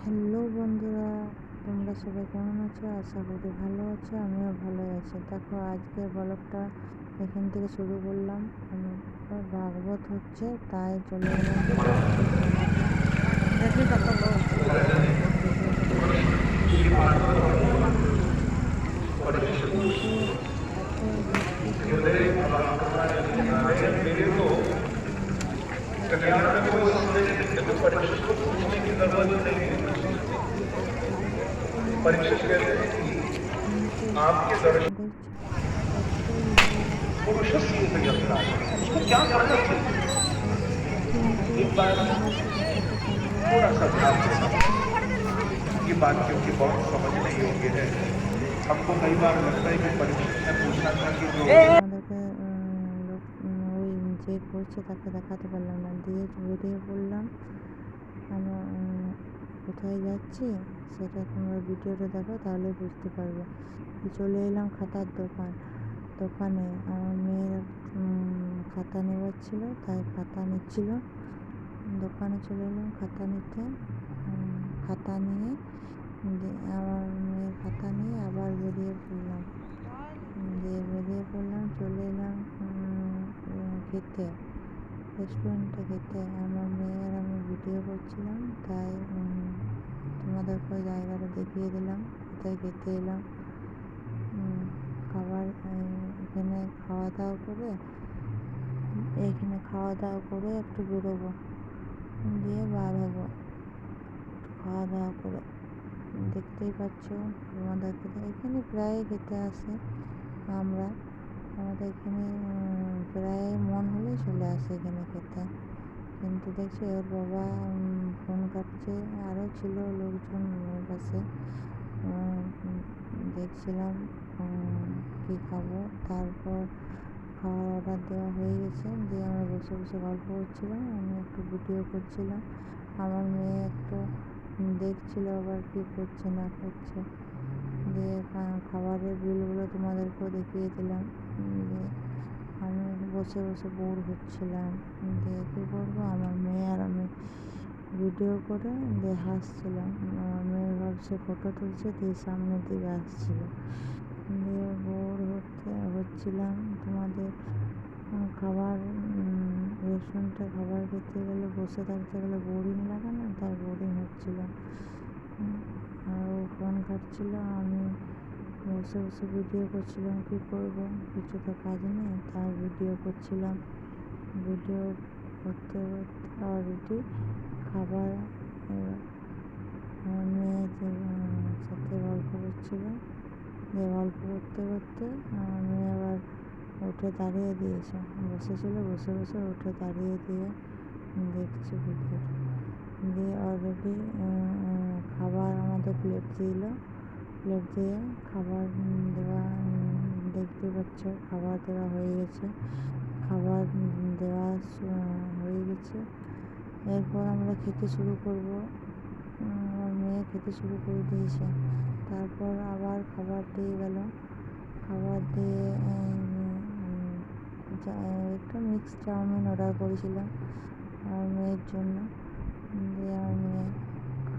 Hello বন্ধুরা, তোমরা সবাই কেমন আছো? আশা করি ভালো আছো, আমিও ভালো আছি। দেখো আজকের ব্লগটা এখান থেকে শুরু করলাম। ভাগবত হচ্ছে তাই চলে এলাম দেখি কত লোক। कल्याण में कोई संदेश देखो परीक्षित को पूछने की जरूरत नहीं है। परीक्षित कहते हैं कि आपके दर्शन पुरुषस्य उपयोगिता उसको क्या करना चाहिए। एक बार थोड़ा सा ध्यान से समझ ये बात क्योंकि बहुत समझने योग्य है। हमको कई बार लगता है कि परीक्षित ने पूछा था कि जो আমাদেরকে ওই যে করছে তাকে দেখাতে পারলাম না, দিয়ে বেরিয়ে পড়লাম। আমরা কোথায় যাচ্ছি সেটা তোমরা ভিডিওটা দেখো, তাহলে বুঝতে পারবে। চলে এলাম খাতার দোকানে। আমার মেয়ের খাতা নেওয়ার ছিল, তাই খাতা নিচ্ছিল। দোকানে চলে এলাম খাতা নিতে। খাতা নিয়ে আমার মেয়ের খাতা নিয়ে আবার বেরিয়ে পড়লাম। চলে এলাম খেতে, রেস্টুরেন্টে খেতে। আমার মেয়ে আর আমি ভিডিও করছিলাম, তাই তোমাদেরকে ওই জায়গাটা দেখিয়ে দিলাম কোথায় খেতে এলাম। খাবার এখানে খাওয়া দাওয়া করে একটু বেরোবো, দিয়ে বার হবো খাওয়া দাওয়া করে। দেখতেই পাচ্ছ তোমাদেরকে এখানে প্রায় খেতে আসে আমরা, আমাদের এখানে প্রায় মন হলে চলে আসে এখানে খেতে। কিন্তু দেখছি ওর বাবা ফোন কাটছে, আরও ছিল লোকজন ওর পাশে। দেখছিলাম কী খাবো। তারপর খাওয়ার অর্ডার দেওয়া হয়ে গেছে, দিয়ে আমরা বসে বসে গল্প করছিলাম, আমি একটু ভিডিও করছিলাম। আমার মেয়ে একটু দেখছিল আবার কী করছে না করছে। দিয়ে খাবারের বিলগুলো তোমাদেরকেও দেখিয়ে দিলাম। দিয়ে আমি বসে বসে বোর হচ্ছিলাম, দিয়ে কী করবো, আমার মেয়ে আর আমি ভিডিও করে দিয়ে হাসছিলাম। আমার মেয়ে ভাবছে ফটো তুলছে, দিয়ে সামনের দিকে আসছিল। দিয়ে বোর হচ্ছিলাম। তোমাদের খাবার রেস্টুরেন্টে খাবার খেতে গেলে বসে থাকতে গেলে বোরিং লাগে না, তাই বোরিং হচ্ছিলাম। আর ও ফোন কাটছিল, আমি বসে বসে ভিডিও করছিলাম। কী করবো, কিছু তো কাজ নেই, তাই ভিডিও করছিলাম। ভিডিও করতে করতে অলরেডি খাবার আমার মেয়ের সাথে গল্প করছিলাম। দিয়ে গল্প করতে করতে আমার মেয়ে আবার উঠে দাঁড়িয়ে দিয়েছে, বসেছিল বসে বসে উঠে দাঁড়িয়ে দিয়ে দেখছি ভিডিও। দিয়ে অলরেডি খাবার আমাদের প্লেট দিয়ে খাবার দেওয়া, দেখতে পাচ্ছ খাবার দেওয়া হয়ে গেছে। খাবার দেওয়া হয়ে গেছে, এরপর আমরা খেতে শুরু করব। আমার মেয়ে খেতে শুরু করে দিয়েছে। তারপর আবার খাবার দিয়ে গেল, খাবার দিয়ে একটা মিক্স চাউমিন অর্ডার করেছিলাম আমার মেয়ের জন্য। দিয়ে আমার মেয়ে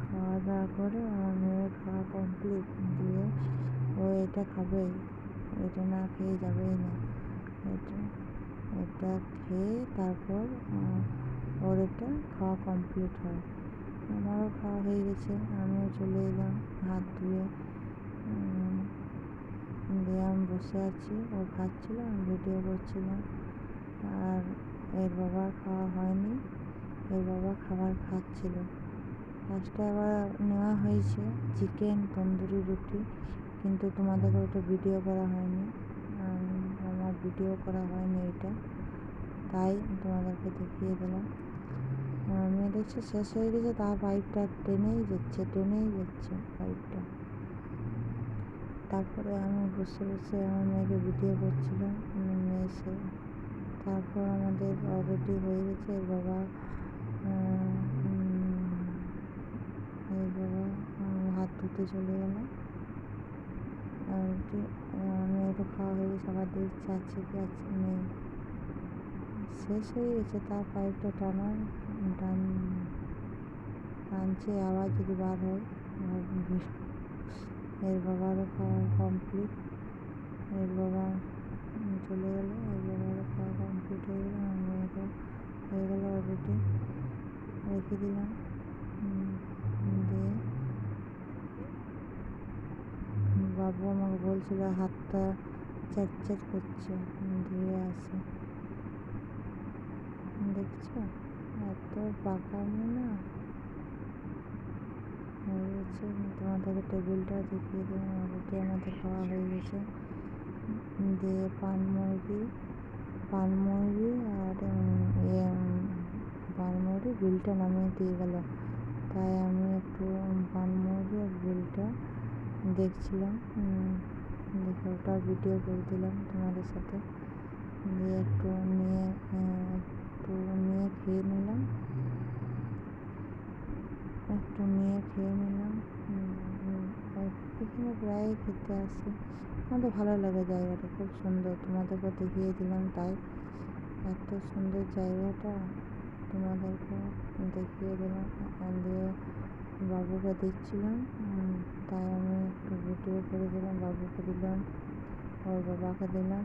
খাওয়া দাওয়া করে, আমার মেয়ের খাওয়া কমপ্লিট। দিয়ে ও এটা খাবেই, এটা না খেয়ে যাবেই না। এটা খেয়ে তারপর ওর এটা খাওয়া কমপ্লিট হয়। আমারও খাওয়া হয়ে গেছে, আমিও চলে এলাম হাত ধুয়ে। দিয়ে আমি বসে আছি, ও খাচ্ছিল, আমি ভিডিও করছিলাম। আর এর বাবার খাওয়া হয়নি, এর বাবা খাবার খাচ্ছিল। ফার্স্টে আবার নেওয়া হয়েছে চিকেন তন্দুরি রুটি, কিন্তু তোমাদেরকে ওটা ভিডিও করা হয়নি, আমার ভিডিও করা হয়নি এটা, তাই তোমাদেরকে দেখিয়ে দিলাম। মেয়ে দেখছে শেষ হয়ে গেছে, তার পাইপটা টেনেই যাচ্ছে পাইপটা। তারপরে আমি বসে বসে আমার মেয়েকে ভিডিও করছিলাম, মেয়ে এসে তারপর আমাদের অলরেডি হয়ে গেছে। এর বাবা হাত ধুতে চলে গেল। অলরেডি মেয়েটা খাওয়া হয়ে গেছে, আবার দেখছে আছে কি আছে নেই, শেষ হয়ে গেছে। তার পাইপটা কাঁদছে, আবার যদি বার হয়। এর বাবারও খাওয়া কমপ্লিট। এর বাবা চলে গেল, এর বাবারও খাওয়া কমপ্লিট হয়ে গেল, আমার মেয়েরও হয়ে গেল অলরেডি। রেখে দিলাম। দিয়ে বাবু আমাকে বলছিল হাতটা চ্যাট করছে, ধুয়ে আসে। দেখছো এত পাকামো না হয়ে গেছে। তোমাদেরকে টেবিলটা দেখিয়ে দিলাম, অলরেডি আমাদের খাওয়া হয়ে গেছে। দিয়ে পানমুরগি আর পানমুরগি বিলটা নামিয়ে দিয়ে গেল, তাই আমি একটু পানমুরগি আর বিলটা দেখছিলাম। দেখে ওটা ভিডিও করে দিলাম তোমাদের সাথে। দিয়ে একটু নিয়ে খেয়ে নিলাম। এখানে প্রায় খেতে আসে, আমাদের ভালো লাগে, জায়গাটা খুব সুন্দর। তোমাদেরকে দেখিয়ে দিলাম, তাই এত সুন্দর জায়গাটা তোমাদেরকে দেখিয়ে দিলাম। দিয়ে বাবুকে দিচ্ছিলাম, তাই আমি একটু ভিডিও করে দিলাম। বাবুকে দিলাম, ওর বাবাকে দিলাম,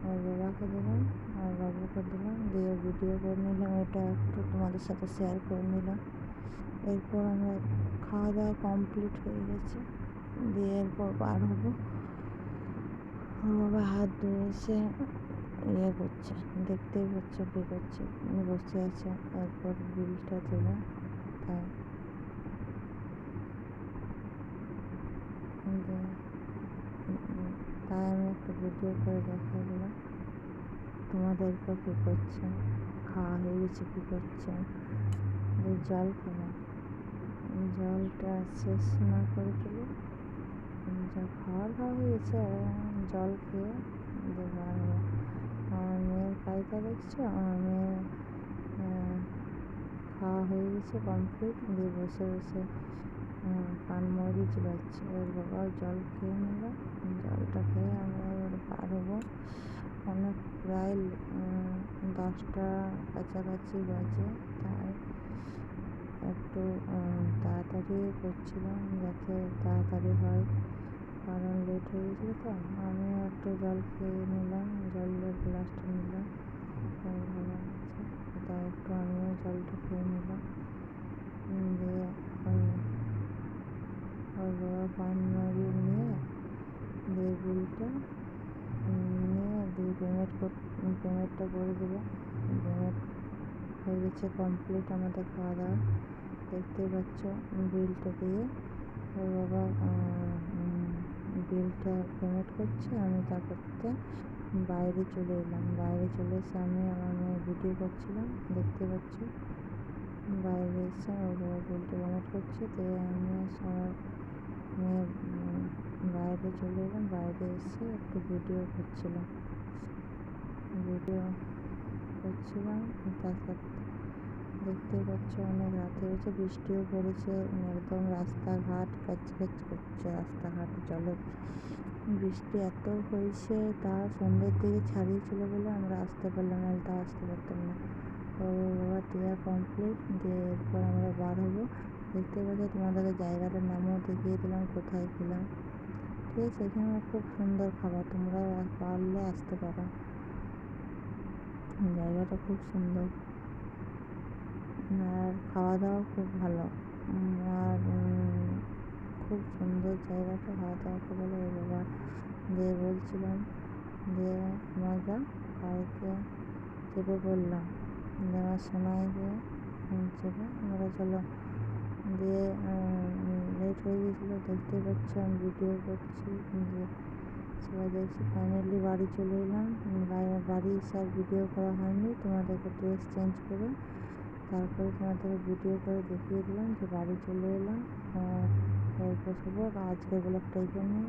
আর বাবুকে দিলাম। দিয়ে ভিডিও করে নিলাম, ওটা একটু তোমাদের সাথে শেয়ার করে নিলাম। এরপর আমরা খাওয়া দাওয়া কমপ্লিট হয়ে গেছে। দিয়ে এরপর বার হবো। ওর বাবা হাত ধুয়ে এসে করছে, দেখতেই পাচ্ছে কী করছে, বসে আছে। এরপর বিলটা দেবে, তাই আমি একটু ভিডিও করে দেখিয়ে দিলাম তোমাদেরকে কী করছে, খাওয়া হয়ে গেছে কী করছে। জল খাবো, জলটা শেষ না করে দিলে যা খাওয়া হয়ে গেছে, জল খেয়ে দেবো। আমার মেয়ের কাজটা দেখছো, আমার মেয়ে খাওয়া হয়ে গেছে কমপ্লিট। দিয়ে বসে বসে পানমুরগি চিবাচ্ছে। ওর বাবাও জল খেয়ে নিল, জলটা খেয়ে আমরা এবার বার হবো। অনেক প্রায় 10টা কাছাকাছি বাজে, তাই একটু তাড়াতাড়ি করছিলাম যাতে তাড়াতাড়ি হয়, কারণ লেট হয়ে গেছিলো। তো আমিও একটু জল খেয়ে নিলাম, জলের গ্লাসটা নিলাম, তাই একটু আমিও জলটা খেয়ে নিলাম। দিয়ে ওর বাবা পানমুরগি নিয়ে দিয়ে বিলটা নিয়ে দিয়ে পেমেন্টটা করে দেবে। পেমেন্ট হয়ে গেছে কমপ্লিট আমাদের খাওয়া দাওয়া, দেখতেই পাচ্ছ। বিলটা দিয়ে ওর বাবা বিলটা পেমেন্ট করছে, আমি তা করতে বাইরে চলে এলাম। বাইরে চলে এসে আমি আমার মেয়ে ভিডিও করছিলাম, দেখতে পাচ্ছ। বাইরে এসে ওর বাবা বিলটা পেমেন্ট করছে, তো আমি সবার মেয়ে বাইরে চলে এলাম। বাইরে এসে একটু ভিডিও করছিলাম, তার সাথে দেখতেই পাচ্ছ অনেক রাত হয়েছে, বৃষ্টিও পড়েছে, একদম রাস্তাঘাট কাচকাচ করছে। রাস্তাঘাট জলে বৃষ্টি এত হয়েছে, তা সন্ধ্যের দিকে ছাড়িয়েছিল বলে আমরা আসতে পারলাম না, তা আসতে পারতাম না। ও বাবা দেওয়া কমপ্লিট। দিয়ে এরপর আমরা বার হবো। দেখতে পাচ্ছি তোমাদেরকে জায়গাটার নামও দেখিয়ে দিলাম, কোথায় ছিলাম। ঠিক আছে, এখানে খুব সুন্দর খাবার, তোমরাও পারলে আসতে পারো, জায়গাটা খুব সুন্দর আর খাওয়া দাওয়া খুব ভালো। আর খুব সুন্দর জায়গাটা, খাওয়া দাওয়া খুব ভালো। ওর বাবা দিয়ে বলছিলাম, দিয়ে আমরা গাড়িতে চেপে পড়লাম। দিয়ে আমার সোনাই দিয়ে চেপে আমরা চলো। দিয়ে লেট হয়ে গেছিলো, দেখতেই পাচ্ছি আমি ভিডিও করছি, দিয়ে সবাই দেখছি। ফাইনালি বাড়ি চলে এলাম। বাড়ি এসে আর ভিডিও করা হয়নি, তোমাদেরকে ড্রেস চেঞ্জ করে তারপরে তোমাদেরকে ভিডিও করে দেখিয়ে দিলাম যে বাড়ি চলে এলাম। এরপর শুভ আজকের ব্লগটা এখানে।